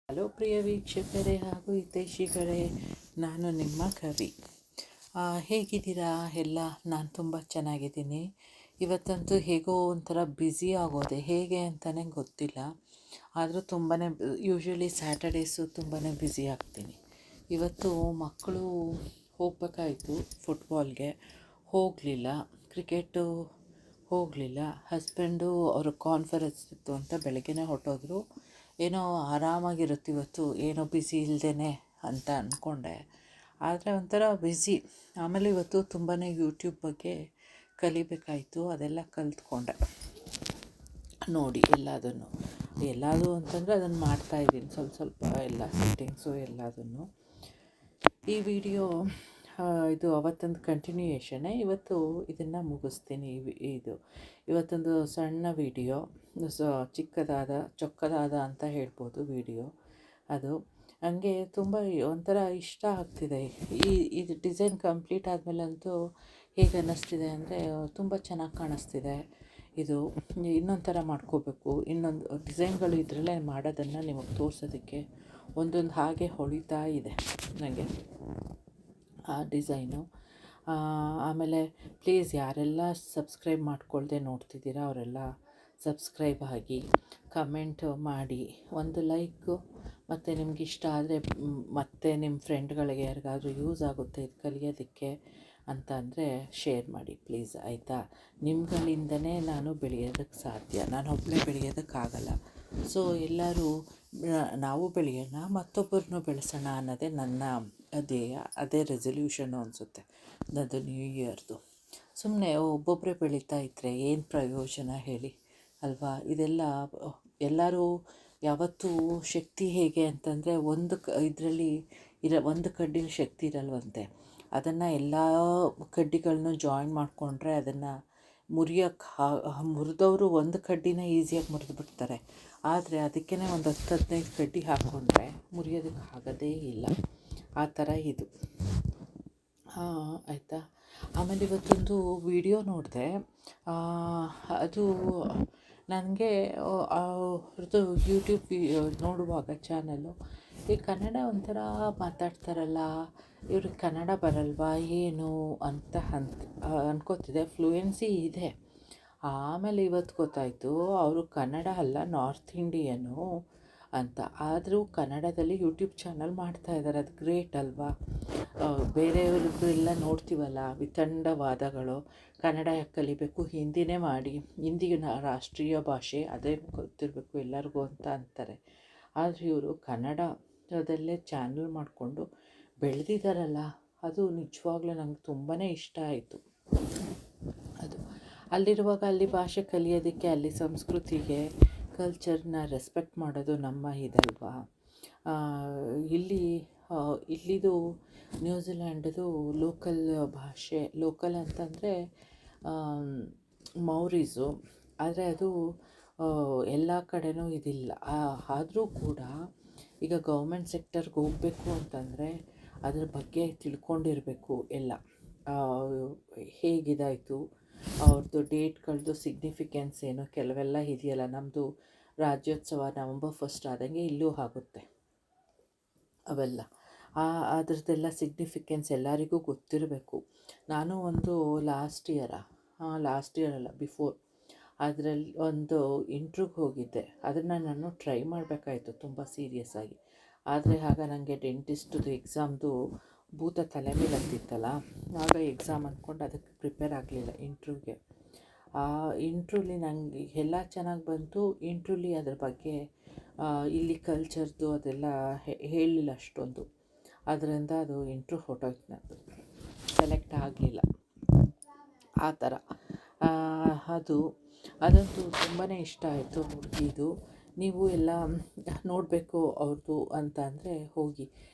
Hello ಪ್ರಿಯ ವೀಕ್ಷಕರೇ ಹಾಗೂ ಹಿತೈಷಿಗಳೇ, ನಾನು ನಿಮ್ಮ ಕವಿ. ಹೇಗಿದ್ದೀರಾ ಎಲ್ಲ? ನಾನು ತುಂಬ ಚೆನ್ನಾಗಿದ್ದೀನಿ. ಇವತ್ತಂತೂ ಹೇಗೋ ಒಂಥರ ಬ್ಯುಸಿ ಆಗೋದೆ, ಹೇಗೆ ಅಂತಲೇ ಗೊತ್ತಿಲ್ಲ. ಆದರೂ ತುಂಬಾ ಯೂಶ್ವಲಿ ಸ್ಯಾಟರ್ಡೇಸು ತುಂಬಾ ಬ್ಯುಸಿ ಆಗ್ತೀನಿ. ಇವತ್ತು ಮಕ್ಕಳು ಹೋಗಬೇಕಾಯಿತು ಫುಟ್ಬಾಲ್ಗೆ, ಹೋಗಲಿಲ್ಲ. ಕ್ರಿಕೆಟು ಹೋಗಲಿಲ್ಲ. ಹಸ್ಬೆಂಡು ಅವರು ಕಾನ್ಫರೆನ್ಸ್ ಇತ್ತು ಅಂತ ಬೆಳಗ್ಗೆನೇ ಹೊರಟೋದ್ರು. ಏನೋ ಆರಾಮಾಗಿರುತ್ತೆ ಇವತ್ತು, ಏನೋ ಬ್ಯುಸಿ ಇಲ್ಲದೇ ಅಂತ ಅಂದ್ಕೊಂಡೆ. ಆದರೆ ಒಂಥರ ಬ್ಯುಸಿ. ಆಮೇಲೆ ಇವತ್ತು ತುಂಬಾ ಯೂಟ್ಯೂಬ್ ಬಗ್ಗೆ ಕಲಿಬೇಕಾಯಿತು, ಅದೆಲ್ಲ ಕಲಿತ್ಕೊಂಡೆ. ನೋಡಿ ಎಲ್ಲದೂ ಅಂತಂದರೆ ಅದನ್ನು ಮಾಡ್ತಾಯಿದ್ದೀನಿ ಸ್ವಲ್ಪ ಎಲ್ಲ ಸೆಟ್ಟಿಂಗ್ಸು ಎಲ್ಲದನ್ನು. ಈ ವಿಡಿಯೋ ಇದು ಅವತ್ತೊಂದು ಕಂಟಿನ್ಯೂಯೇಷನ್ನೇ. ಇವತ್ತು ಇದನ್ನು ಮುಗಿಸ್ತೀನಿ. ಇವತ್ತೊಂದು ಸಣ್ಣ ವಿಡಿಯೋ, ಚೊಕ್ಕದಾದ ಅಂತ ಹೇಳ್ಬೋದು ವಿಡಿಯೋ. ಅದು ನನಗೆ ತುಂಬ ಒಂಥರ ಇಷ್ಟ ಆಗ್ತಿದೆ. ಇದು ಡಿಸೈನ್ ಕಂಪ್ಲೀಟ್ ಆದಮೇಲಂತೂ ಹೇಗೆ ಅನ್ನಿಸ್ತಿದೆ ಅಂದರೆ ತುಂಬ ಚೆನ್ನಾಗಿ ಕಾಣಿಸ್ತಿದೆ. ಇದು ಇನ್ನೊಂದು ಥರ ಮಾಡ್ಕೋಬೇಕು. ಇನ್ನೊಂದು ಡಿಸೈನ್ಗಳು ಇದರಲ್ಲೇ ಮಾಡೋದನ್ನು ನಿಮಗೆ ತೋರಿಸೋದಕ್ಕೆ ಒಂದೊಂದು ಹಾಗೆ ಹೊಳಿತಾ ಇದೆ ನನಗೆ ಆ ಡಿಸೈನು. ಆಮೇಲೆ ಪ್ಲೀಸ್ ಯಾರೆಲ್ಲ ಸಬ್ಸ್ಕ್ರೈಬ್ ಮಾಡ್ಕೊಳ್ದೆ ನೋಡ್ತಿದ್ದೀರಾ ಅವರೆಲ್ಲ ಸಬ್ಸ್ಕ್ರೈಬ್ ಆಗಿ, ಕಮೆಂಟ್ ಮಾಡಿ, ಒಂದು ಲೈಕು, ಮತ್ತು ನಿಮ್ಗೆ ಇಷ್ಟ ಆದರೆ ಮತ್ತು ನಿಮ್ಮ ಫ್ರೆಂಡ್ಗಳಿಗೆ ಯಾರಿಗಾದ್ರೂ ಯೂಸ್ ಆಗುತ್ತೆ ಇದು ಕಲಿಯೋದಕ್ಕೆ ಅಂತ ಅಂದರೆ ಶೇರ್ ಮಾಡಿ ಪ್ಲೀಸ್, ಆಯಿತಾ? ನಿಮ್ಗಳಿಂದನೇ ನಾನು ಬೆಳೆಯೋದಕ್ಕೆ ಸಾಧ್ಯ, ನಾನು ಒಬ್ಬಳೇ ಬೆಳೆಯೋದಕ್ಕಾಗಲ್ಲ. ಸೊ ಎಲ್ಲರೂ ನಾವು ಬೆಳೆಯೋಣ, ಮತ್ತೊಬ್ಬರನ್ನೂ ಬೆಳೆಸೋಣ ಅನ್ನೋದೇ ನನ್ನ ಧ್ಯೇಯ. ಅದೇ ರೆಸಲ್ಯೂಷನ್ನು ಅನಿಸುತ್ತೆ ನನ್ನದು ನ್ಯೂ ಇಯರ್ದು. ಸುಮ್ಮನೆ ಒಬ್ಬೊಬ್ಬರೇ ಬೆಳೀತಾ ಇದ್ದರೆ ಏನು ಪ್ರಯೋಜನ ಹೇಳಿ, ಅಲ್ವಾ? ಎಲ್ಲರೂ ಯಾವತ್ತೂ ಶಕ್ತಿ ಹೇಗೆ ಅಂತಂದರೆ ಇದರಲ್ಲಿ ಒಂದು ಕಡ್ಡಿಲಿ ಶಕ್ತಿ ಇರಲ್ವಂತೆ. ಅದನ್ನು ಎಲ್ಲ ಕಡ್ಡಿಗಳನ್ನೂ ಜಾಯಿನ್ ಮಾಡಿಕೊಂಡ್ರೆ ಅದನ್ನು ಮುರಿದವರು ಒಂದು ಕಡ್ಡಿನ ಈಸಿಯಾಗಿ ಮುರಿದುಬಿಡ್ತಾರೆ. ಆದರೆ ಅದಕ್ಕೇ ಒಂದು 10-15 ಕಡ್ಡಿ ಹಾಕ್ಕೊಂಡ್ರೆ ಮುರಿಯೋದಕ್ಕೆ ಆಗೋದೇ ಇಲ್ಲ. ಆ ಥರ ಇದು, ಆಯಿತಾ? ಆಮೇಲೆ ಇವತ್ತೊಂದು ವಿಡಿಯೋ ನೋಡಿದೆ. ಅದು ನನಗೆ ಅವ್ರದ್ದು ಯೂಟ್ಯೂಬ್ ನೋಡುವಾಗ ಚಾನಲ್ಲು, ಈ ಕನ್ನಡ ಒಂಥರ ಮಾತಾಡ್ತಾರಲ್ಲ, ಇವ್ರಿಗೆ ಕನ್ನಡ ಬರಲ್ವಾ ಏನು ಅಂತ ಅನ್ಕೋತಿದ್ದೆ. ಫ್ಲೂಯೆನ್ಸಿ ಇದೆ. ಆಮೇಲೆ ಇವತ್ತು ಗೊತ್ತಾಯಿತು ಅವರು ಕನ್ನಡ ಅಲ್ಲ, ನಾರ್ತ್ ಇಂಡಿಯನು ಅಂತ. ಆದರೂ ಕನ್ನಡದಲ್ಲಿ ಯೂಟ್ಯೂಬ್ ಚಾನಲ್ ಮಾಡ್ತಾಯಿದ್ದಾರೆ. ಅದು ಗ್ರೇಟ್ ಅಲ್ವಾ? ಬೇರೆಯವ್ರದ್ದೆಲ್ಲ ನೋಡ್ತೀವಲ್ಲ ವಿತಂಡವಾದಗಳು, ಕನ್ನಡ ಯಾಕೆ ಕಲಿಬೇಕು, ಹಿಂದಿನೇ ಮಾಡಿ, ಹಿಂದಿನ ರಾಷ್ಟ್ರೀಯ ಭಾಷೆ, ಅದೇ ಗೊತ್ತಿರಬೇಕು ಎಲ್ಲರಿಗೂ ಅಂತ ಅಂತಾರೆ. ಆದರೆ ಇವರು ಕನ್ನಡದಲ್ಲೇ ಚಾನಲ್ ಮಾಡಿಕೊಂಡು ಬೆಳೆದಿದ್ದಾರಲ್ಲ, ಅದು ನಿಜವಾಗ್ಲೂ ನಂಗೆ ತುಂಬಾ ಇಷ್ಟ ಆಯಿತು. ಅದು ಅಲ್ಲಿರುವಾಗ ಅಲ್ಲಿ ಭಾಷೆ ಕಲಿಯೋದಕ್ಕೆ, ಅಲ್ಲಿ ಸಂಸ್ಕೃತಿಗೆ, ಕಲ್ಚರ್ನ ರೆಸ್ಪೆಕ್ಟ್ ಮಾಡೋದು ನಮ್ಮ ಇದಲ್ವಾ? ಇಲ್ಲಿದು ನ್ಯೂಜಿಲ್ಯಾಂಡ್ದು ಲೋಕಲ್ ಭಾಷೆ, ಲೋಕಲ್ ಅಂತಂದರೆ ಮೌರೀಸು. ಆದರೆ ಅದು ಎಲ್ಲ ಕಡೆನೂ ಇದಿಲ್ಲ. ಆದರೂ ಕೂಡ ಈಗ ಗೌರ್ಮೆಂಟ್ ಸೆಕ್ಟರ್ಗೆ ಹೋಗಬೇಕು ಅಂತಂದರೆ ಅದ್ರ ಬಗ್ಗೆ ತಿಳ್ಕೊಂಡಿರಬೇಕು ಎಲ್ಲ. ಹೇಗಿದಾಯಿತು ಅವ್ರದ್ದು ಡೇಟ್ಗಳದ್ದು ಸಿಗ್ನಿಫಿಕೆನ್ಸ್ ಏನು, ಕೆಲವೆಲ್ಲ ಇದೆಯಲ್ಲ. ನಮ್ಮದು ರಾಜ್ಯೋತ್ಸವ November 1 ಆದಂಗೆ ಇಲ್ಲೂ ಆಗುತ್ತೆ ಅವೆಲ್ಲ. ಅದರದ್ದೆಲ್ಲ ಸಿಗ್ನಿಫಿಕೆನ್ಸ್ ಎಲ್ಲರಿಗೂ ಗೊತ್ತಿರಬೇಕು. ನಾನು ಒಂದು ಲಾಸ್ಟ್ ಇಯರ್ ಅಲ್ಲ ಬಿಫೋರ್, ಅದರಲ್ಲಿ ಒಂದು ಇಂಟ್ರ್ಯೂಗೆ ಹೋಗಿದ್ದೆ. ಅದನ್ನು ನಾನು ಟ್ರೈ ಮಾಡಬೇಕಾಯಿತು ತುಂಬ ಸೀರಿಯಸ್ ಆಗಿ. ಆದರೆ ಆಗ ನನಗೆ ಡೆಂಟಿಸ್ಟ್ದು ಎಕ್ಸಾಮ್ದು ಭೂತ ತಲೆ ಮೇಲೆ ಹತ್ತಿತ್ತಲ್ಲ, ಆಗ ಎಕ್ಸಾಮ್ ಅಂದ್ಕೊಂಡು ಅದಕ್ಕೆ ಪ್ರಿಪೇರ್ ಆಗಲಿಲ್ಲ ಇಂಟ್ರ್ಯೂಗೆ. ಆ ಇಂಟ್ರ್ಯೂಲಿ ನನಗೆ ಎಲ್ಲ ಚೆನ್ನಾಗಿ ಬಂತು. ಇಂಟ್ರ್ಯೂಲಿ ಅದ್ರ ಬಗ್ಗೆ ಇಲ್ಲಿ ಕಲ್ಚರ್ದು ಅದೆಲ್ಲ ಹೇಳಲಿಲ್ಲ ಅಷ್ಟೊಂದು. ಅದರಿಂದ ಅದು ಇಂಟ್ರ್ಯೂ ಹೊರಟೋಯ್ತು, ನಂದು ಸೆಲೆಕ್ಟ್ ಆಗಲಿಲ್ಲ. ಆ ಥರ ಅದಂತೂ ತುಂಬಾ ಇಷ್ಟ ಆಯಿತು ಹುಡುಗಿದು. ನೀವು ಎಲ್ಲ ನೋಡಬೇಕು ಅವ್ರದ್ದು ಅಂತ ಅಂದರೆ ಹೋಗಿ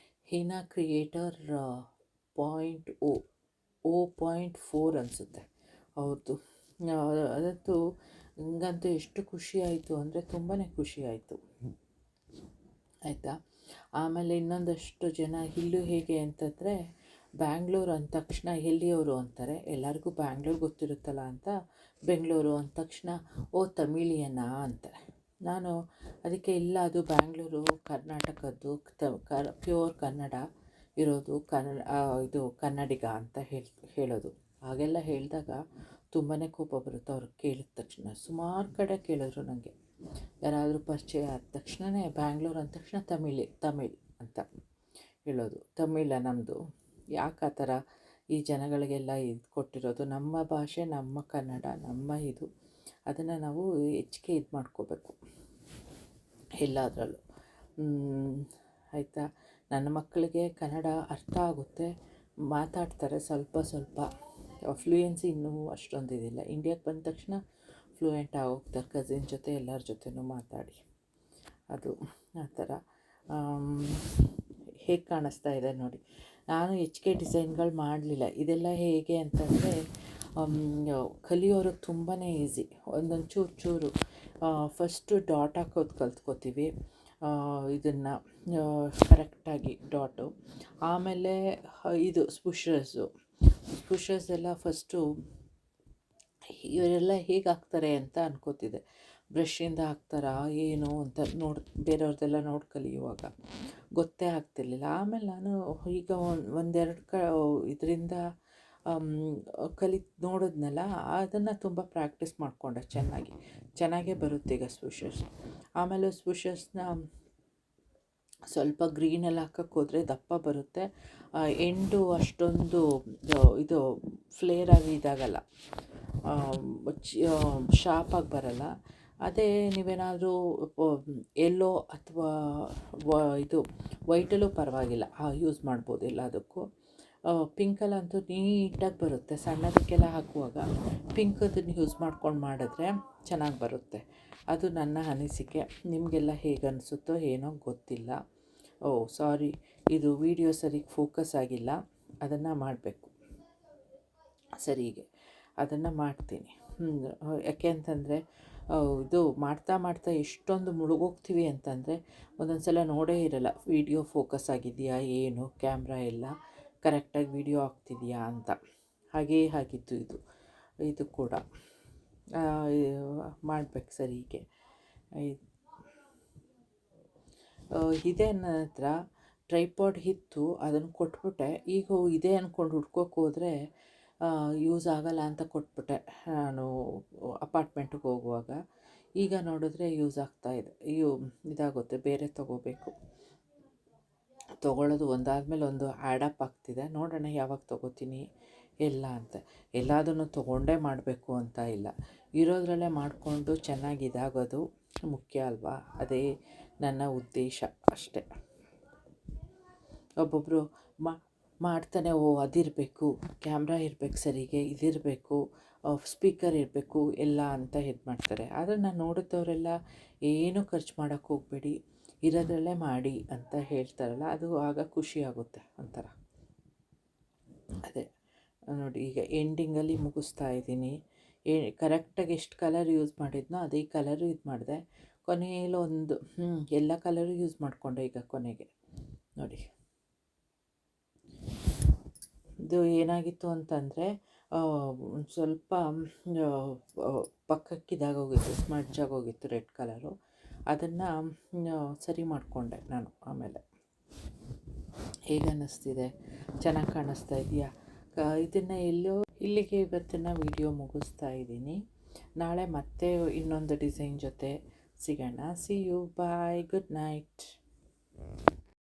ಹೀನಾ ಕ್ರಿಯೇಟರ್ .0.4 ಅನಿಸುತ್ತೆ ಅವ್ರದ್ದು. ಅದಂತೂ ನನಗಂತೂ ಎಷ್ಟು ಖುಷಿ ಆಯಿತು ಅಂದರೆ ತುಂಬಾ ಖುಷಿ ಆಯಿತು, ಆಯಿತಾ? ಆಮೇಲೆ ಇನ್ನೊಂದಷ್ಟು ಜನ ಇಲ್ಲೂ ಹೇಗೆ ಅಂತಂದರೆ, ಬ್ಯಾಂಗ್ಳೂರು ಅಂದ ತಕ್ಷಣ ಎಲ್ಲಿಯವರು ಅಂತಾರೆ. ಎಲ್ಲರಿಗೂ ಬ್ಯಾಂಗ್ಳೂರು ಗೊತ್ತಿರುತ್ತಲ್ಲ ಅಂತ ಬೆಂಗಳೂರು ಅಂದ ತಕ್ಷಣ ಓ ತಮಿಳಿಯನಾ ಅಂತಾರೆ. ನಾನು ಅದಕ್ಕೆ ಇಲ್ಲ ಅದು ಬ್ಯಾಂಗ್ಳೂರು ಕರ್ನಾಟಕದ್ದು ಪ್ಯೂರ್ ಕನ್ನಡ ಇರೋದು, ಇದು ಕನ್ನಡಿಗ ಅಂತ ಹೇಳೋದು. ಹಾಗೆಲ್ಲ ಹೇಳಿದಾಗ ತುಂಬಾ ಕೋಪ ಬರುತ್ತೆ ಅವ್ರಿಗೆ ಕೇಳಿದ ತಕ್ಷಣ. ಸುಮಾರು ಕಡೆ ಕೇಳಿದ್ರು ನನಗೆ, ಯಾರಾದರೂ ಪರಿಚಯ ಆದ ತಕ್ಷಣವೇ ಬ್ಯಾಂಗ್ಳೂರು ಅಂದ ತಕ್ಷಣ ತಮಿಳ್ ಅಂತ ಹೇಳೋದು. ತಮಿಳ ನಮ್ಮದು, ಯಾಕೆ ಆ ಥರ ಈ ಜನಗಳಿಗೆಲ್ಲ ಇದು ಕೊಟ್ಟಿರೋದು? ನಮ್ಮ ಭಾಷೆ, ನಮ್ಮ ಕನ್ನಡ, ನಮ್ಮ ಇದು, ಅದನ್ನು ನಾವು ಹೆಚ್ಚಿಗೆ ಇದು ಮಾಡ್ಕೋಬೇಕು ಎಲ್ಲದರಲ್ಲೂ. ಆಯಿತಾ? ನನ್ನ ಮಕ್ಕಳಿಗೆ ಕನ್ನಡ ಅರ್ಥ ಆಗುತ್ತೆ, ಮಾತಾಡ್ತಾರೆ ಸ್ವಲ್ಪ ಸ್ವಲ್ಪ. ಫ್ಲೂಯೆನ್ಸಿ ಇನ್ನೂ ಅಷ್ಟೊಂದು ಇದಿಲ್ಲ. ಇಂಡಿಯಾಕ್ಕೆ ಬಂದ ತಕ್ಷಣ ಫ್ಲೂಯೆಂಟ್ ಆಗೋಗ್ತಾರೆ, ಕಸಿನ್ ಜೊತೆ ಎಲ್ಲರ ಜೊತೆನೂ ಮಾತಾಡಿ. ಅದು ಆ ಥರ. ಹೇಗೆ ಕಾಣಿಸ್ತಾ ಇದೆ ನೋಡಿ. ನಾನು ಹೆಚ್ಚಿಗೆ ಡಿಸೈನ್ಗಳು ಮಾಡಲಿಲ್ಲ. ಇದೆಲ್ಲ ಹೇಗೆ ಅಂತಂದರೆ ಕಲಿಯೋರಿಗೆ ತುಂಬಾ ಈಸಿ. ಒಂದೊಂದು ಚೂರು ಫಸ್ಟು ಡಾಟ್ ಹಾಕೋದು ಕಲ್ತ್ಕೋತೀವಿ, ಇದನ್ನು ಕರೆಕ್ಟಾಗಿ ಡಾಟು. ಆಮೇಲೆ ಇದು ಸ್ಪುಷಸ್ ಎಲ್ಲ ಫಸ್ಟು ಇವರೆಲ್ಲ ಹೇಗೆ ಹಾಕ್ತಾರೆ ಅಂತ ಅನ್ಕೋತಿದ್ದೆ. ಬ್ರಷಿಂದ ಹಾಕ್ತಾರಾ ಏನು ಅಂತ ಬೇರೆಯವ್ರದ್ದೆಲ್ಲ ನೋಡಿ ಕಲಿಯುವಾಗ ಗೊತ್ತೇ ಆಗ್ತಿರ್ಲಿಲ್ಲ. ಆಮೇಲೆ ನಾನು ಈಗ ಒಂದೆರಡು ಇದರಿಂದ ನೋಡಿದ್ನಲ್ಲ, ಅದನ್ನು ತುಂಬ ಪ್ರಾಕ್ಟೀಸ್ ಮಾಡಿಕೊಂಡೆ. ಚೆನ್ನಾಗೇ ಬರುತ್ತೆ ಈಗ ಸ್ಪುಷಸ್. ಆಮೇಲೆ ಸ್ಪುಷಸ್ನ ಸ್ವಲ್ಪ ಗ್ರೀನಲ್ಲಿ ಹಾಕೋಕ್ಕೆ ಹೋದರೆ ದಪ್ಪ ಬರುತ್ತೆ, ಎಂಡು ಅಷ್ಟೊಂದು ಇದು ಫ್ಲೇರಾಗಿ ಇದಾಗಲ್ಲ, ಶಾರ್ಪಾಗಿ ಬರಲ್ಲ. ಅದೇ ನೀವೇನಾದರೂ ಎಲ್ಲೋ ಅಥವಾ ಇದು ವೈಟಲ್ಲೂ ಪರವಾಗಿಲ್ಲ ಯೂಸ್ ಮಾಡ್ಬೋದು ಎಲ್ಲದಕ್ಕೂ. ಪಿಂಕಲ್ಲಂತೂ ನೀಟಾಗಿ ಬರುತ್ತೆ. ಸಣ್ಣದಕ್ಕೆಲ್ಲ ಹಾಕುವಾಗ ಪಿಂಕದನ್ನು ಯೂಸ್ ಮಾಡ್ಕೊಂಡು ಮಾಡಿದ್ರೆ ಚೆನ್ನಾಗಿ ಬರುತ್ತೆ. ಅದು ನನ್ನ ಅನಿಸಿಕೆ. ನಿಮಗೆಲ್ಲ ಹೇಗೆ ಅನಿಸುತ್ತೋ ಏನೋ ಗೊತ್ತಿಲ್ಲ. ಸಾರಿ, ಇದು ವಿಡಿಯೋ ಸರಿಗೆ ಫೋಕಸ್ ಆಗಿಲ್ಲ, ಅದನ್ನು ಮಾಡಬೇಕು ಸರಿಗೆ. ಅದನ್ನು ಮಾಡ್ತೀನಿ. ಯಾಕೆ ಅಂತಂದರೆ ಇದು ಮಾಡ್ತಾ ಎಷ್ಟೊಂದು ಮುಳುಗೋಗ್ತೀವಿ ಅಂತಂದರೆ ಒಂದೊಂದು ಸಲ ನೋಡೇ ಇರಲ್ಲ ವಿಡಿಯೋ ಫೋಕಸ್ ಆಗಿದೆಯಾ ಏನು, ಕ್ಯಾಮ್ರಾ ಎಲ್ಲ ಕರೆಕ್ಟಾಗಿ ವಿಡಿಯೋ ಆಗ್ತಿದೆಯಾ ಅಂತ. ಹಾಗೇ ಆಗಿತ್ತು ಇದು ಕೂಡ ಮಾಡಬೇಕು ಸರಿಗೆ. ಇದೆ ನನ್ನ ಹತ್ರ ಟ್ರೈಪಾಡ್ ಇತ್ತು, ಅದನ್ನು ಕೊಟ್ಬಿಟ್ಟೆ. ಈಗ ಇದೆ ಅಂದ್ಕೊಂಡು ಹುಡ್ಕೋಕೆ ಹೋದರೆ ಯೂಸ್ ಆಗಲ್ಲ ಅಂತ ಕೊಟ್ಬಿಟ್ಟೆ ನಾನು ಅಪಾರ್ಟ್ಮೆಂಟಿಗೆ ಹೋಗುವಾಗ. ಈಗ ನೋಡಿದ್ರೆ ಯೂಸ್ ಆಗ್ತಾಯಿದೆ, ಇದಾಗುತ್ತೆ. ಬೇರೆ ತೊಗೊಳ್ಳೋದು ಒಂದಾದಮೇಲೆ ಒಂದು ಆ್ಯಡಪ್ ಆಗ್ತಿದೆ. ನೋಡೋಣ ಯಾವಾಗ ತೊಗೋತೀನಿ ಎಲ್ಲ ಅಂತ. ಎಲ್ಲದನ್ನು ತೊಗೊಂಡೇ ಮಾಡಬೇಕು ಅಂತ ಇಲ್ಲ, ಇರೋದ್ರಲ್ಲೇ ಮಾಡಿಕೊಂಡು ಚೆನ್ನಾಗಿ ಇದಾಗೋದು ಮುಖ್ಯ ಅಲ್ವಾ? ಅದೇ ನನ್ನ ಉದ್ದೇಶ ಅಷ್ಟೆ. ಒಬ್ಬೊಬ್ಬರು ಮಾಡ್ತಾನೆ, ಅದಿರಬೇಕು, ಕ್ಯಾಮ್ರಾ ಇರಬೇಕು ಸರಿಗೆ, ಇದಿರಬೇಕು, ಸ್ಪೀಕರ್ ಇರಬೇಕು ಎಲ್ಲ ಅಂತ ಇದು ಮಾಡ್ತಾರೆ. ಆದರೆ ನಾನು ನೋಡಿದವರೆಲ್ಲ ಏನೂ ಖರ್ಚು ಮಾಡೋಕ್ಕೆ ಹೋಗಬೇಡಿ, ಇರೋದ್ರಲ್ಲೇ ಮಾಡಿ ಅಂತ ಹೇಳ್ತಾರಲ್ಲ, ಅದು ಆಗ ಖುಷಿ ಆಗುತ್ತೆ ಒಂಥರ. ಅದೇ ನೋಡಿ, ಈಗ ಎಂಡಿಂಗಲ್ಲಿ ಮುಗಿಸ್ತಾ ಇದ್ದೀನಿ. ಕರೆಕ್ಟಾಗಿ ಎಷ್ಟು ಕಲರ್ ಯೂಸ್ ಮಾಡಿದ್ನೋ ಅದೇ ಕಲರು ಇದು ಮಾಡಿದೆ. ಕೊನೆಯಲ್ಲಿ ಎಲ್ಲ ಕಲರು ಯೂಸ್ ಮಾಡಿಕೊಂಡೆ ಈಗ ಕೊನೆಗೆ ನೋಡಿ. ಇದು ಏನಾಗಿತ್ತು ಅಂತಂದರೆ ಸ್ವಲ್ಪ ಪಕ್ಕಕ್ಕಿದಾಗೋಗಿತ್ತು, ಸ್ಮಡ್ಜ್ ಆಗೋಗಿತ್ತು ರೆಡ್ ಕಲರು. ಅದನ್ನು ಸರಿ ಮಾಡಿಕೊಂಡೆ ನಾನು. ಆಮೇಲೆ ಹೇಗೆ ಅನ್ನಿಸ್ತಿದೆ? ಚೆನ್ನಾಗಿ ಕಾಣಿಸ್ತಾ ಇದೆಯಾ? ಇದನ್ನು ಇಲ್ಲಿಗೆ ಇವತ್ತಿನ ವಿಡಿಯೋ ಮುಗಿಸ್ತಾ ಇದ್ದೀನಿ. ನಾಳೆ ಮತ್ತೆ ಇನ್ನೊಂದು ಡಿಸೈನ್ ಜೊತೆ ಸಿಗೋಣ. See you, bye, good night.